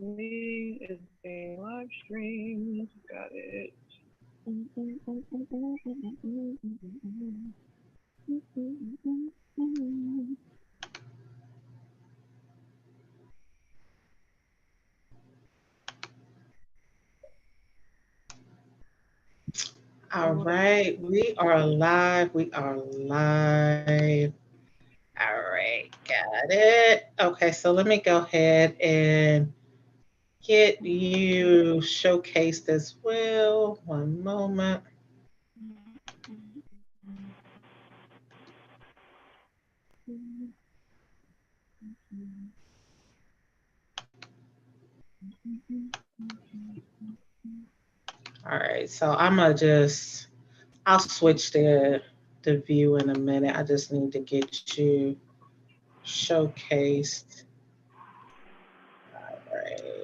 me is being live streamed. Got it. All Hold on. right, we are live. We are live. All right, got it. Okay, so let me go ahead and get you showcased as well. One moment. All right, so I'll switch the view in a minute. I just need to get you showcased. All right.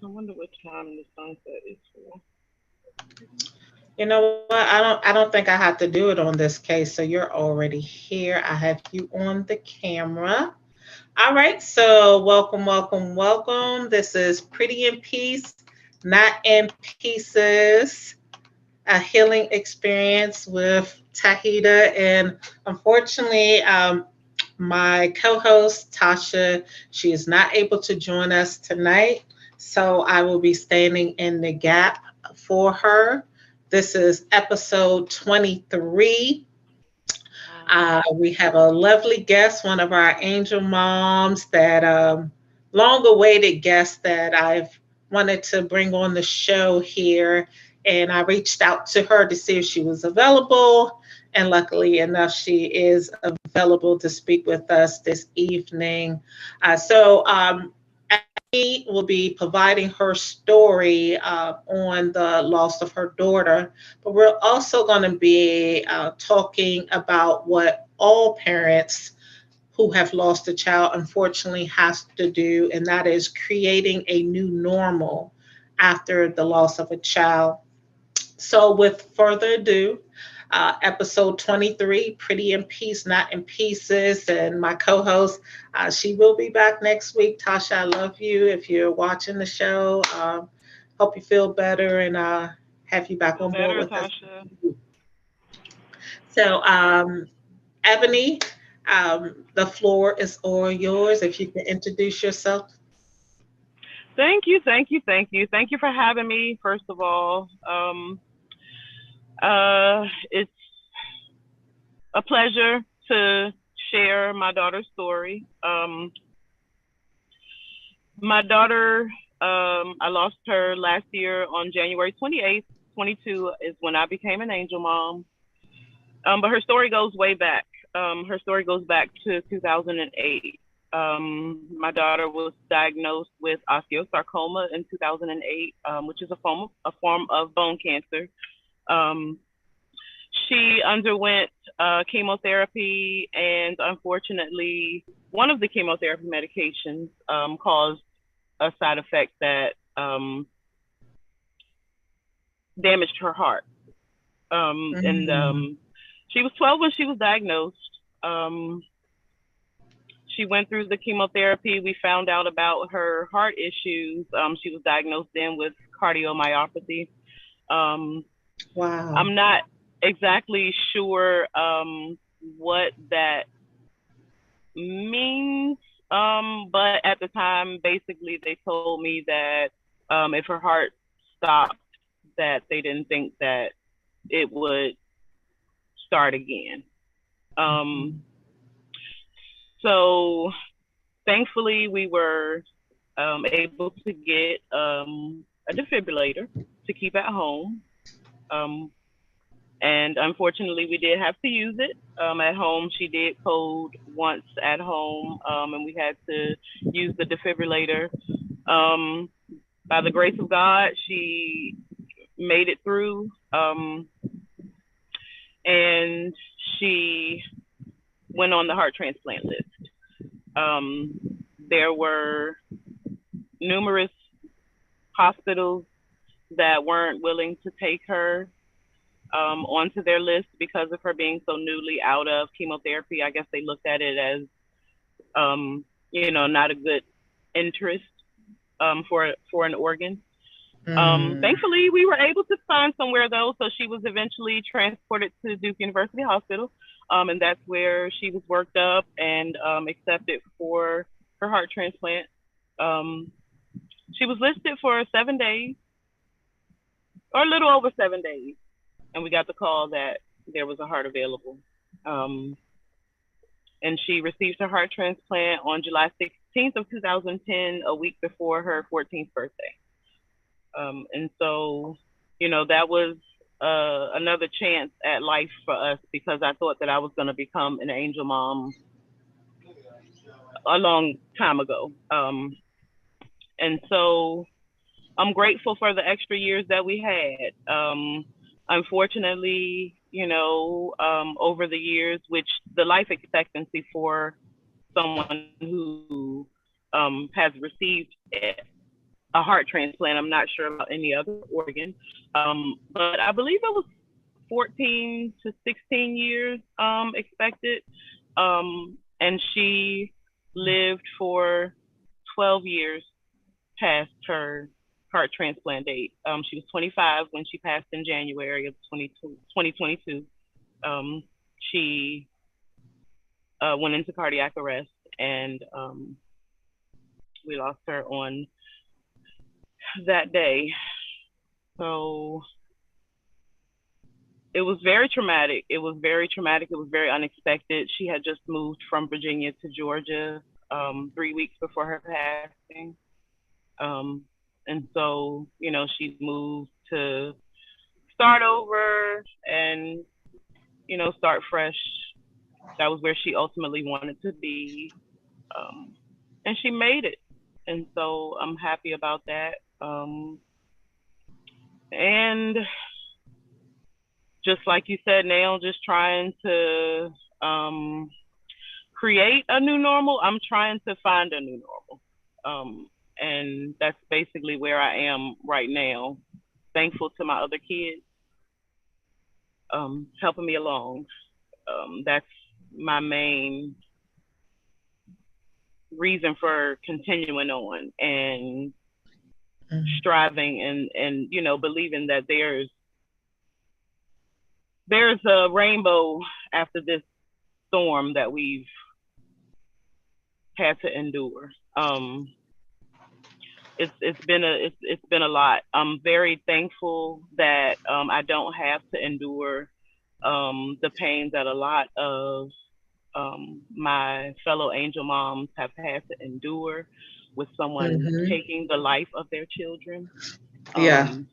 I wonder what time the sunset is for. You know what? I don't think I have to do it on this case. So you're already here. I have you on the camera. All right. So welcome, welcome, welcome. This is Pretty in Peace, Not in Pieces, a healing experience with Tahita. And unfortunately, my co-host Tasha, she is not able to join us tonight. So I will be standing in the gap for her. This is episode 23. We have a lovely guest, one of our angel moms, that long awaited guest that I've wanted to bring on the show here. And I reached out to her to see if she was available. And luckily enough, she is available to speak with us this evening. So, Ebony will be providing her story on the loss of her daughter, but we're also going to be talking about what all parents who have lost a child unfortunately has to do, and that is creating a new normal after the loss of a child. So, with further ado, episode 23, Pretty in Peace, Not in Pieces. And my co host, she will be back next week. Tasha, I love you. If you're watching the show, hope you feel better and have you back Feel on board better, with us. Tasha? So, Ebony, the floor is all yours. If you can introduce yourself. Thank you, thank you, thank you. Thank you for having me, first of all. It's a pleasure to share my daughter's story. My daughter, I lost her last year on January 28th, 22 is when I became an angel mom. But her story goes way back. Her story goes back to 2008. My daughter was diagnosed with osteosarcoma in 2008, which is a form of bone cancer. Um, she underwent chemotherapy, and unfortunately, one of the chemotherapy medications caused a side effect that damaged her heart. And Mm, She was 12 when she was diagnosed. Um, she went through the chemotherapy. We found out about her heart issues. She was diagnosed then with cardiomyopathy. Um, wow. I'm not exactly sure what that means, but at the time, basically, they told me that if her heart stopped, that they didn't think that it would start again. Um, Mhm. so thankfully, we were able to get a defibrillator to keep at home. Um, and unfortunately, we did have to use it at home. She did code once at home, and we had to use the defibrillator. Um, by the grace of God, she made it through, and she went on the heart transplant list. Um, there were numerous hospitals that weren't willing to take her. onto their list because of her being so newly out of chemotherapy. I guess they looked at it as, not a good interest for an organ. Thankfully, we were able to find somewhere though, so she was eventually transported to Duke University Hospital, and that's where she was worked up and accepted for her heart transplant. She was listed for 7 days, or a little over 7 days, and we got the call that there was a heart available. And she received her heart transplant on July 16th of 2010, a week before her 14th birthday. And so, that was another chance at life for us, because I thought that I was going to become an angel mom a long time ago. And so I'm grateful for the extra years that we had. Unfortunately, over the years, which the life expectancy for someone who has received a heart transplant, I'm not sure about any other organ, but I believe it was 14 to 16 years expected. And she lived for 12 years past her heart transplant date. She was 25 when she passed in January of 2022. She went into cardiac arrest, and we lost her on that day. So it was very traumatic. It was very unexpected. She had just moved from Virginia to Georgia 3 weeks before her passing. And so, she moved to start over and, start fresh. That was where she ultimately wanted to be. And she made it. And so I'm happy about that. And just like you said, Nail, just trying to create a new normal. I'm trying to find a new normal. And that's basically where I am right now. Thankful to my other kids helping me along. That's my main reason for continuing on and striving and believing that there's a rainbow after this storm that we've had to endure. It's been a lot. I'm very thankful that I don't have to endure the pain that a lot of my fellow angel moms have had to endure with someone taking the life of their children. And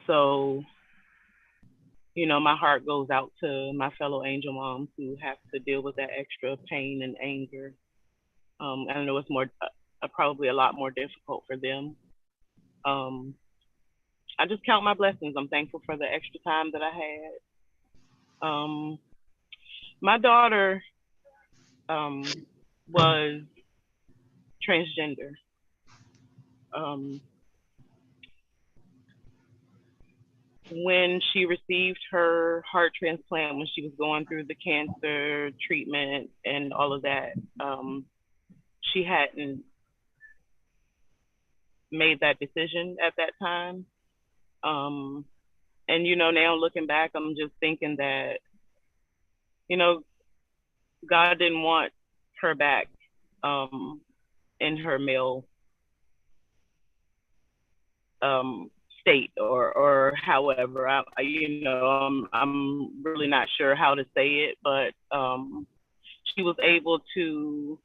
so, my heart goes out to my fellow angel moms who have to deal with that extra pain and anger. I know it's probably a lot more difficult for them. I just count my blessings. I'm thankful for the extra time that I had. My daughter was transgender. When she received her heart transplant, when she was going through the cancer treatment and all of that, she hadn't made that decision at that time. And, now looking back, I'm just thinking that, God didn't want her back in her male state or however. I'm really not sure how to say it, but she was able to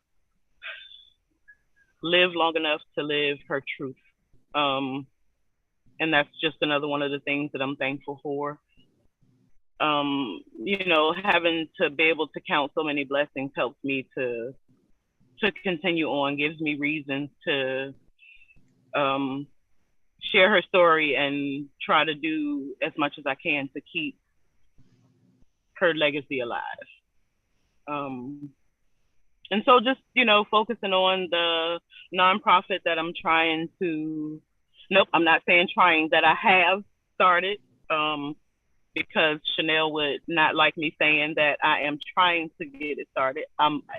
live long enough to live her truth. And that's just another one of the things that I'm thankful for. Having to be able to count so many blessings helps me to continue on, gives me reasons to share her story and try to do as much as I can to keep her legacy alive. And so just, focusing on the nonprofit that I'm trying to, I'm not saying trying, that I have started. because Chanel would not like me saying that I am trying to get it started.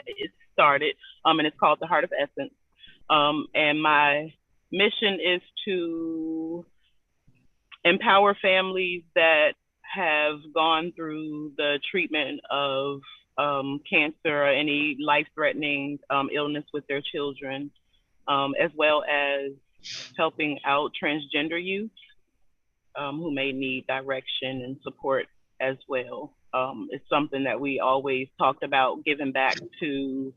It's started, and it's called the Heart of Essence. And my mission is to empower families that have gone through the treatment of cancer or any life-threatening illness with their children, as well as helping out transgender youth who may need direction and support as well. It's something that we always talked about giving back to,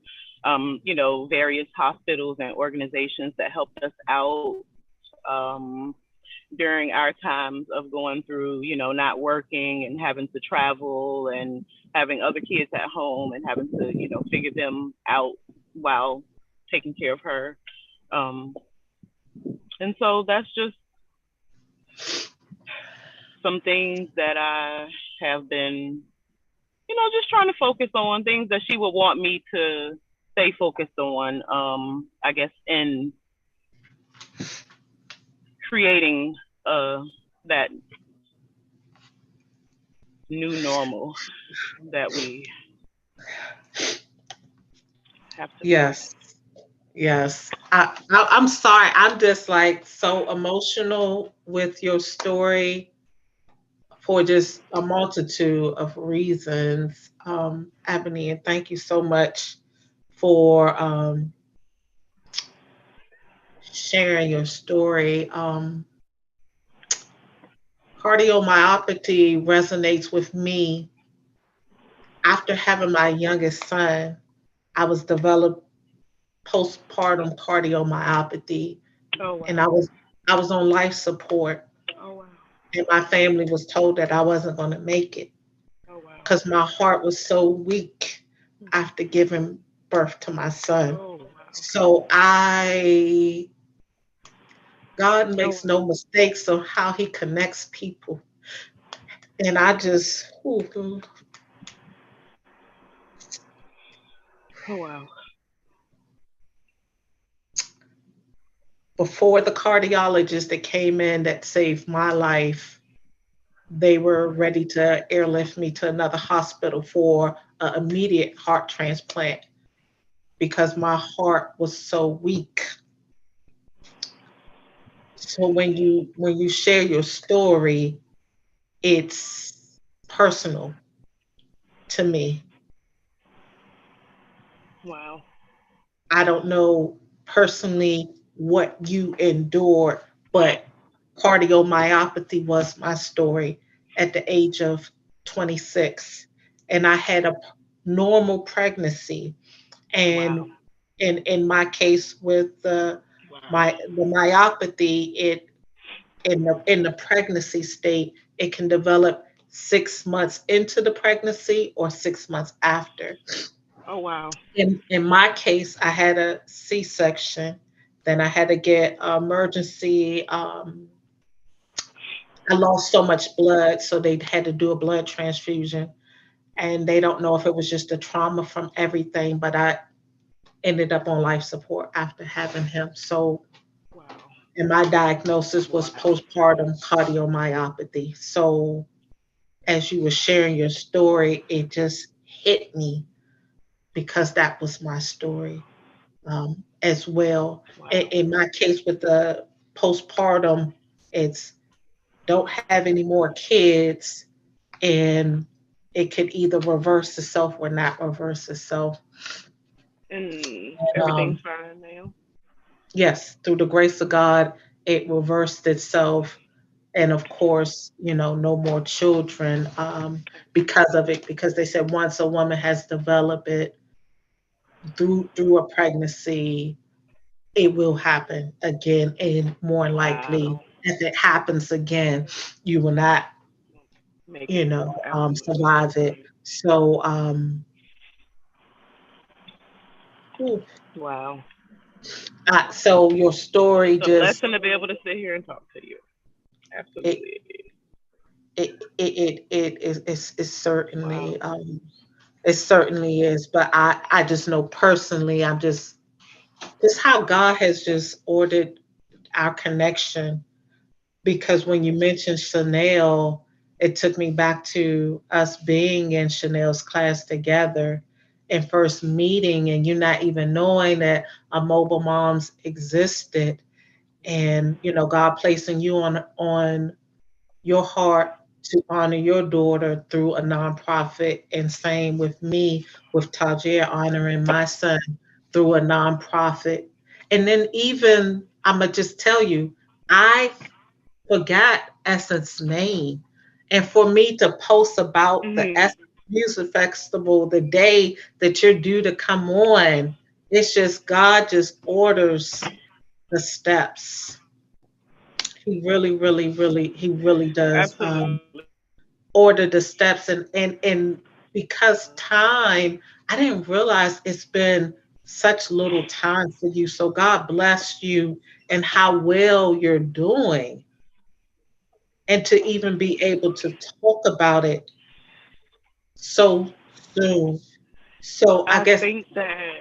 various hospitals and organizations that helped us out um, during our times of going through, not working and having to travel and having other kids at home and having to, figure them out while taking care of her. Um, and so that's just some things that I have been, just trying to focus on things that she would want me to stay focused on, I guess, in creating that new normal that we have to Yes. Yes. I'm sorry. I'm just like so emotional with your story for just a multitude of reasons, Ebony. And thank you so much for sharing your story. Cardiomyopathy resonates with me. After having my youngest son, I was developed postpartum cardiomyopathy, Oh and wow. I was on life support, Oh wow. and my family was told that I wasn't going to make it Oh wow. because my heart was so weak after giving birth to my son. Oh wow. So God Oh makes wow. no mistakes of how He connects people, and I just Oh wow. before the cardiologist that came in that saved my life, they were ready to airlift me to another hospital for an immediate heart transplant because my heart was so weak. So when you share your story, it's personal to me. Wow. I don't know personally what you endured, but cardiomyopathy was my story at the age of 26. And I had a normal pregnancy. Wow. And in my case with Wow. the myopathy, it in the pregnancy state, it can develop 6 months into the pregnancy or 6 months after. Oh wow. In my case, I had a C-section. Then I had to get emergency. I lost so much blood, so they had to do a blood transfusion. And they don't know if it was just the trauma from everything, but I ended up on life support after having him. So, Wow. and my diagnosis was Wow. postpartum cardiomyopathy. So, as you were sharing your story, it just hit me because that was my story as well. Wow. In my case with the postpartum, it's don't have any more kids, and it could either reverse itself or not reverse itself. And And, everything's fine now. yes, through the grace of God, it reversed itself. And of course, no more children because of it, because they said once a woman has developed it through a pregnancy, it will happen again, and more likely, Wow. if it happens again, you will not, Make it. Absolutely. survive it. So, ooh, Wow. so your story It's a just blessing to be able to sit here and talk to you. it Absolutely. it is Wow. certainly it certainly is. But I just know personally, I'm just how God has just ordered our connection, because when you mentioned Chanel, it took me back to us being in Chanel's class together and first meeting, and you not even knowing that a mobile moms existed, and God placing you on your heart to honor your daughter through a nonprofit, and same with me with Tajir honoring my son through a nonprofit. And then even I'm gonna just tell you, I forgot Essence name. And for me to post about the Hmm. Essence Music Festival the day that you're due to come on, it's just God just orders the steps. He really, really, really, he really does Absolutely. order the steps, and because time, I didn't realize it's been such little time for you. So God bless you and how well you're doing, and to even be able to talk about it so soon. So I I guess, think that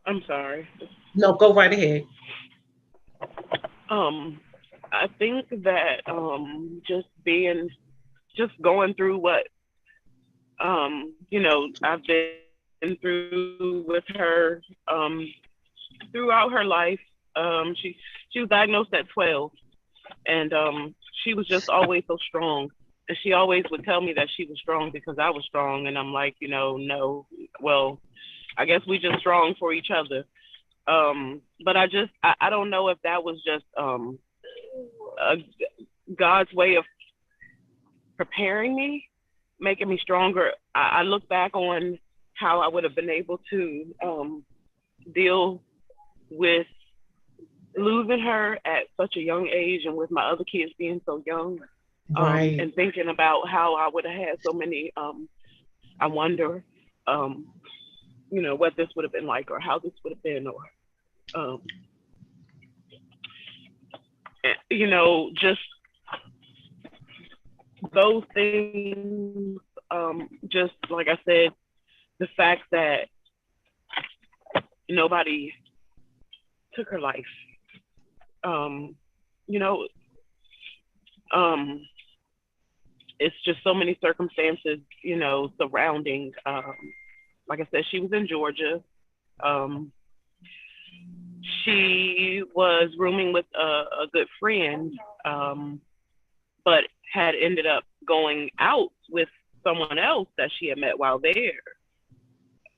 I'm sorry. no, go right ahead. Um, I think that just going through what I've been through with her throughout her life. She was diagnosed at 12, and she was just always so strong. And she always would tell me that she was strong because I was strong, and I'm like, no, well, I guess we just strong for each other. But I don't know if that was just a, God's way of preparing me, making me stronger. I look back on how I would have been able to deal with losing her at such a young age, and with my other kids being so young, Right. and thinking about how I would have had so many. I wonder, um, what this would have been like, or how this would have been, or um, just those things. Just like I said, the fact that nobody took her life. Um, you know, um, it's just so many circumstances, surrounding. Like I said, she was in Georgia. Um, she was rooming with a good friend, um, but had ended up going out with someone else that she had met while there,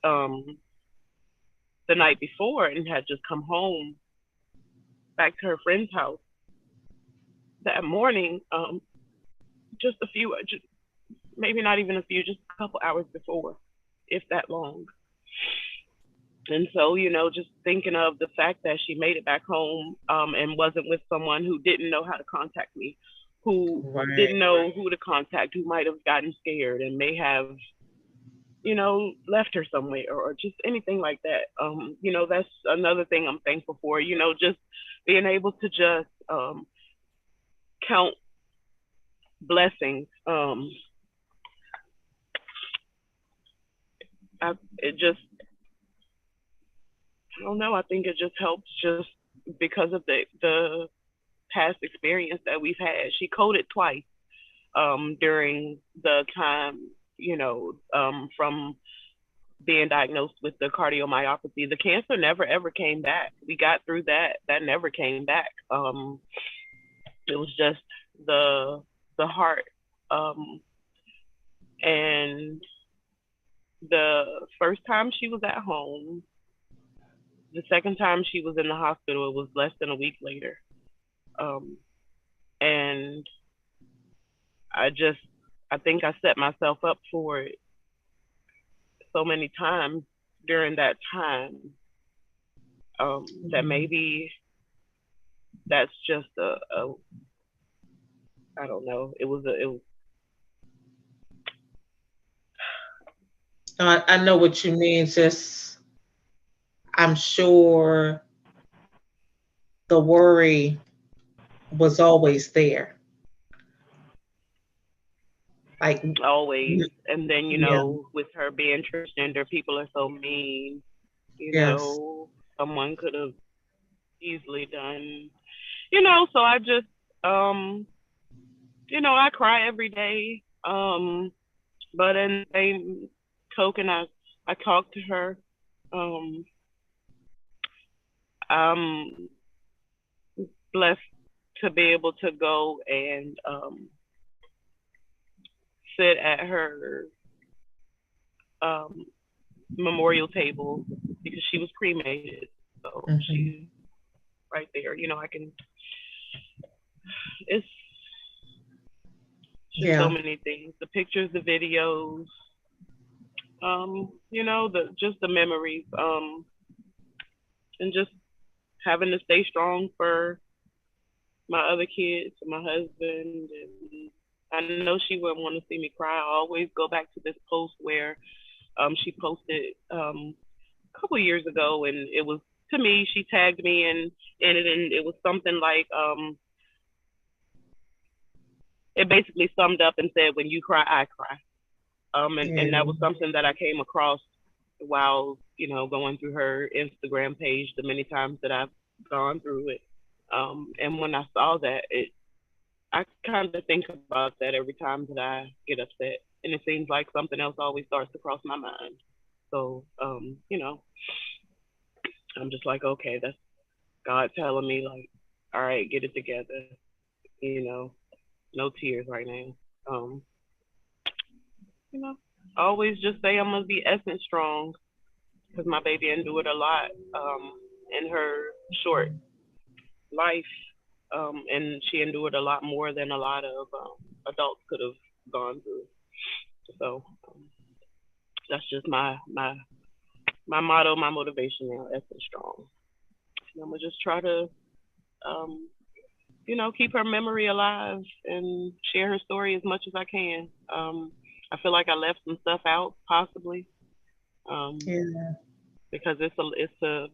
um, the night before, and had just come home back to her friend's house that morning, just a few, just maybe not even a few, just a couple hours before, if that long. And so, just thinking of the fact that she made it back home, and wasn't with someone who didn't know how to contact me, who Right. didn't know who to contact, who might have gotten scared and may have, left her somewhere, or just anything like that. That's another thing I'm thankful for, just being able to just count blessings. It just, I don't know, I think it just helps just because of the past experience that we've had. She coded twice during the time, from being diagnosed with the cardiomyopathy. The cancer never ever came back. We got through that. That never came back. It was just the heart. Um, and the first time she was at home, the second time she was in the hospital, it was less than a week later. Um, and I just, I think I set myself up for it so many times during that time, that Mhm. maybe that's just I don't know. It was I know what you mean. Just, I'm sure the worry was always there. Like, always. And then, yeah, with her being transgender, people are so mean. yes. Someone could have easily done, so I just, um, I cry every day. But in the same token, I talk to her. Um, I'm blessed to be able to go and sit at her um, memorial table because she was cremated. So Hmm. she's right there. I can. It's just so Yeah. many things. The pictures, the videos. The just the memories. And just having to stay strong for my other kids and my husband. And I know she wouldn't want to see me cry. I always go back to this post where she posted a couple years ago, and it was to me. She tagged me in it, and it was something like it basically summed up and said, "When you cry, I cry." And that Yeah. was something that I came across while going through her Instagram page the many times that I've gone through it. And when I saw that, I kind of think about that every time that I get upset, and it seems like something else always starts to cross my mind. So, I'm just like, okay, that's God telling me like, all right, get it together. You know, no tears right now. Um, you know, always just say I'm gonna be essence strong because my baby endured a lot in her short life, and she endured a lot more than a lot of adults could have gone through. So that's just my motto, my motivation now, essence strong. And I'm gonna just try to um, keep her memory alive and share her story as much as I can. I feel like I left some stuff out, possibly, um, Yeah. because it's a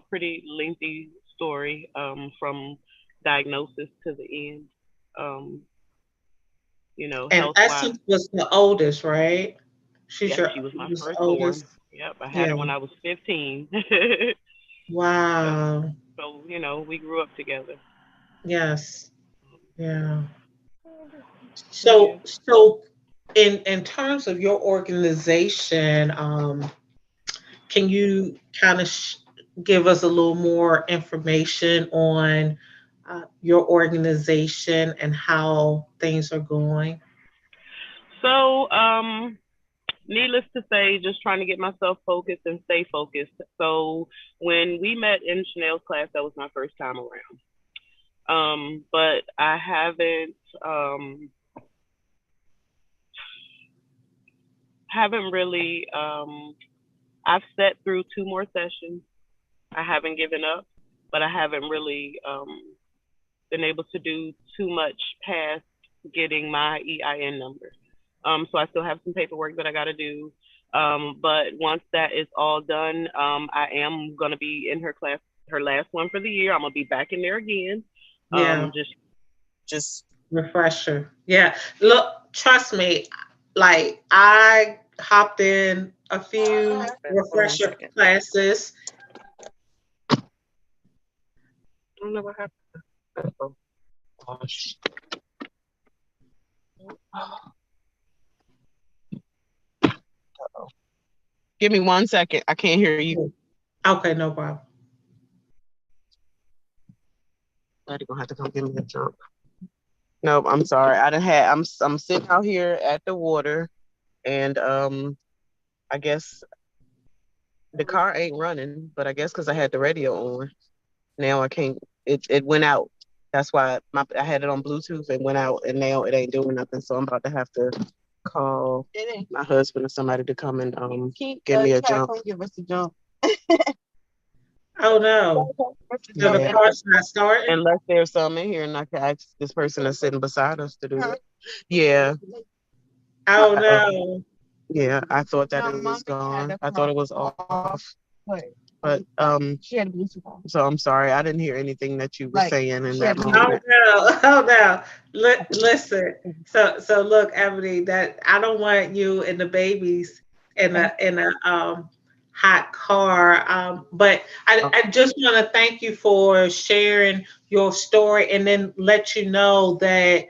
pretty lengthy story from diagnosis to the end. Um, And health wise. Essence was the oldest, right? She's Yep, your she was my was the firstborn. oldest. Yep, I had Yeah. her when I was 15. Wow. So we grew up together. Yes. Yeah. So yeah. So in terms of your organization, can you kind of give us a little more information on your organization and how things are going? So needless to say, just trying to get myself focused and stay focused. So when we met in Chanel's class, that was my first time around. But I um haven't really I've sat through two more sessions. I haven't given up, but I haven't really been able to do too much past getting my EIN number. So I still have some paperwork that I got to do. But once that is all done, I am going to be in her class, her last one for the year. I'm going to be back in there again. Yeah. Just Refresher. Yeah. Look, trust me, like I hopped in a few hold on a refresher second. classes. I don't know what happened. Oh gosh. Give me 1 second. I can't hear you. Okay, no problem. Daddy gonna have to come give me a jump. Nope, I'm sorry. I'm sitting out here at the water, and I guess the car ain't running, but I guess because I had the radio on, now I can't. It went out. That's why I had it on Bluetooth. It went out, and now it ain't doing nothing. So I'm about to have to call my husband or somebody to come and give me a jump. Give us a jump. Oh no. So the Yeah. car's not starting? Unless there's some in here, and I can ask this person that's sitting beside us to do it. Yeah. Oh I, no. yeah, I thought that it was gone. I thought it was off. But so I'm sorry. I didn't hear anything that you were saying in that Oh moment. no. Oh no. Listen. So look, Ebony, that I don't want you and the babies in a hot car. But I just want to thank you for sharing your story and then let you know that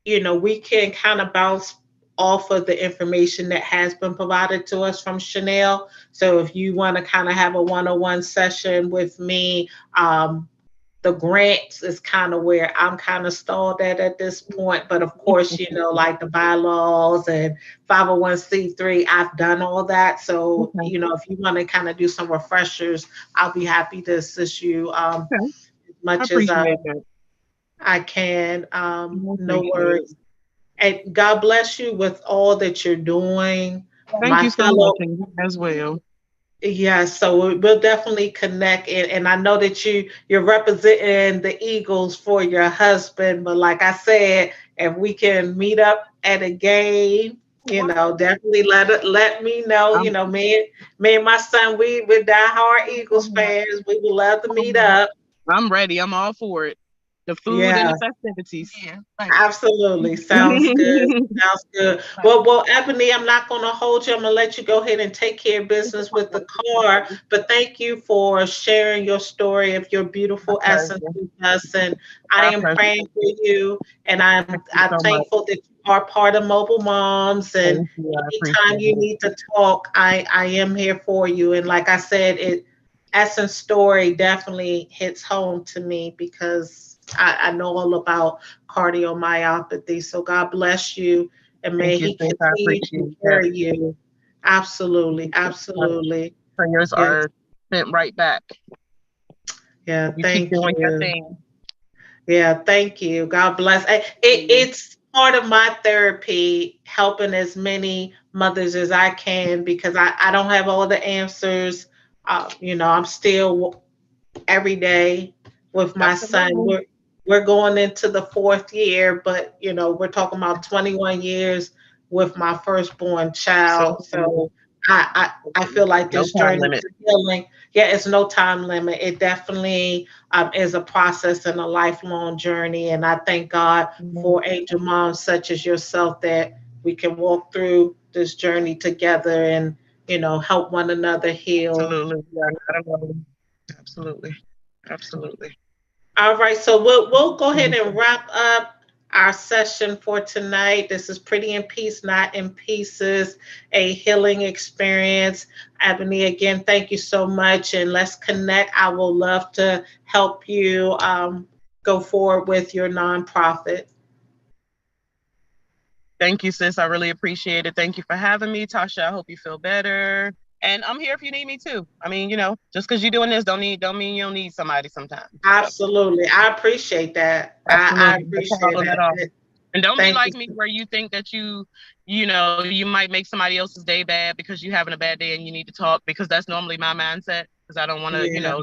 we can kind of bounce off of the information that has been provided to us from Chanel. So if you want to kind of have a one-on-one session with me, the grants is kind of where I'm kind of stalled at this point. But of course, like the bylaws and 501c3, I've done all that. So, Okay. if you want to kind of do some refreshers, I'll be happy to assist you Okay. as I much as appreciate that. I can. I No appreciate it. worries. And God bless you with all that you're doing. Thank My you so much, fellow and you as well. Yeah, so we'll definitely connect, and I know that you're representing the Eagles for your husband, but like I said, if we can meet up at a game, definitely let me know. I'm, Me and my son, we're diehard Eagles fans. We would love to meet up. I'm ready. I'm all for it. The food and Yeah. the festivities. Yeah. Thank Absolutely. Sounds good. you. Sounds good. Well, Ebony, I'm not going to hold you. I'm going to let you go ahead and take care of business with the car. But thank you for sharing your story of your My beautiful essence pleasure. with us. And I My am pleasure. praying for you. And I'm Thank you I'm so much. thankful that you are part of Mobile Moms. And Thank you. I anytime appreciate you it. need to talk, I am here for you. And like I said, Essence story definitely hits home to me because I know all about cardiomyopathy. So God bless you and may Thank you, He sis. I continue to appreciate that. carry you. Absolutely. Absolutely. Prayers Yes. are sent right back. Yeah. You keep Thank doing your you. thing. Yeah. Thank you. God bless. It's part of my therapy, helping as many mothers as I can because I don't have all the answers. I'm still every day with my son. Absolutely. We're going into the fourth year, but we're talking about 21 years with my firstborn child. Absolutely. So I feel like No this time journey limit. to healing, yeah, it's no time limit. It definitely is a process and a lifelong journey. And I thank God for angel moms such as yourself that we can walk through this journey together and help one another heal. Absolutely. Yeah, not alone. Absolutely. Absolutely. All right, so we'll go ahead and wrap up our session for tonight. This is Pretty in Peace, Not in Pieces, a healing experience. Ebony, again, thank you so much, and let's connect. I will love to help you go forward with your nonprofit. Thank you, sis. I really appreciate it. Thank you for having me, Tasha. I hope you feel better. And I'm here if you need me too. I mean, just because you're doing this don't mean you don't need somebody sometimes. So Absolutely, I appreciate that. I absolutely no appreciate problem at all. that. And don't be Thank like you. me where you think that you might make somebody else's day bad because you're having a bad day and you need to talk because that's normally my mindset because I don't want to, Yeah,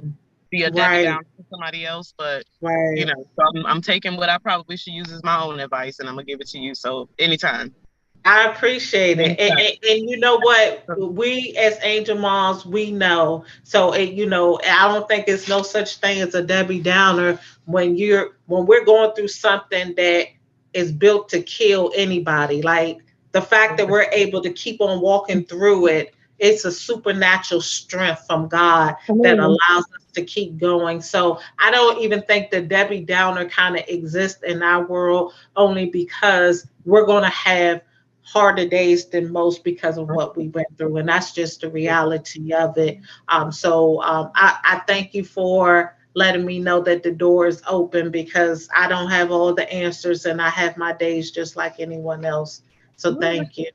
be a Debbie right, Downer for somebody else. But right. so I'm taking what I probably should use as my own advice and I'm gonna give it to you. So anytime. I appreciate it. Anytime. And you know what? We as angel moms, we know. So, I don't think it's no such thing as a Debbie Downer when we're going through something that is built to kill anybody. Like the fact that we're able to keep on walking through it, it's a supernatural strength from God that allows us to keep going. So I don't even think the Debbie Downer kind of exists in our world only because we're going to have harder days than most because of what we went through. And that's just the reality of it. I thank you for letting me know that the door is open because I don't have all the answers and I have my days just like anyone else. So thank you.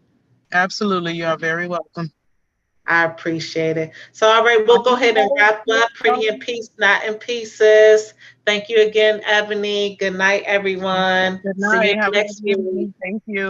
Absolutely. You are very welcome. I appreciate it. So, all right, we'll go ahead and wrap up. Pretty in peace, not in pieces. Thank you again, Ebony. Good night, everyone. Good See you night. Have a good next week. evening. Thank you.